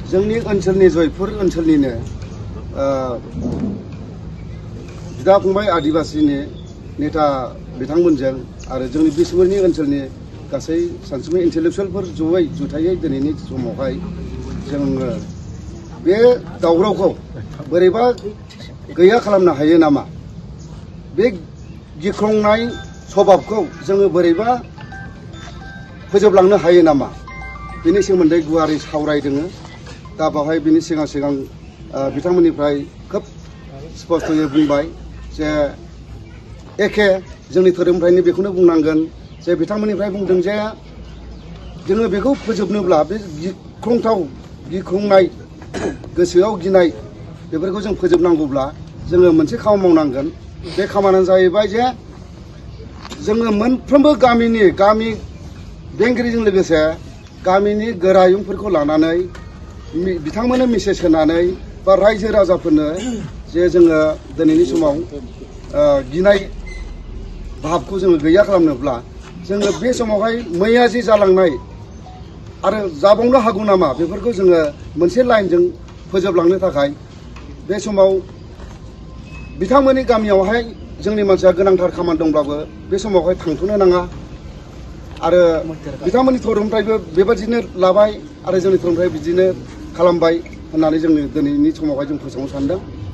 जोंनि ओनसोलनि जयपुर ओनसोलनिनो बिदा फंबाय आदिबासीनि नेता बिथांमोनजों आरो जोंनि बिसमुरिनि ओनसोलनि गासै सानसुमै इन्टेलेक्सुवेलफोर जयै जुथायै दिनैनि समावहाय जोङो बे दावरावखौ बोरैबा गैया खालामनो हायो नामा, बे गिख्रंनाय सभाबखौ जोङो बोरैबा फोजोबलांनो हायो नामा, बेनि सोमोन्दै गुवारै सावरायदों। दा बावहाय बिनि सिगां बिथांमोननिफ्राय खोब स्पष्टयै बुंबाय जे एखे जोंनि धोरोमनिफ्रायनो बेखौनो बुंनांगोन जे बिथांमोननिफ्राय बुंदों जे जोङो बेखौ फोजोबनोब्ला बे गिख्रंनाय गोसोआव गिनाय बेफोरखौ जों फोजोबनांगौब्ला जोङो मोनसे खामानि मावनांगोन। बे खामानियानो जाहैबाय जे जोङो मोनफ्रोमबो गामि बेंगिरिजों लोगोसे गामिनि गोरायुंफोरखौ लानानै बिथांमोननो मेसेज होनानै बा रायजो राजाफोरनो जे जोङो दिनैनि समाव गिनाय भाबखौ जोङो गैया खालामनोब्ला जोङो बे समावहाय मैया जे जालांनाय आरो जाबावनो हागौ नामा बेफोरखौ जोङो मोनसे लाइनजों फोजोबलांनो थाखाय बे समाव बिथांमोननि गामियावहाय जोंनि मानसिया गोनांथार खामानि दंब्लाबो बे समावहाय थांथ'नो नाङा आरो बिथांमोननि धोरोमनिफ्रायबो बेबादिनो लाबाय आरो जोंनि धोरोमनिफ्राय बिदिनो खालामबाय होननानै जोङो दिनैनि समावहाय जों फोसावनो सानदों।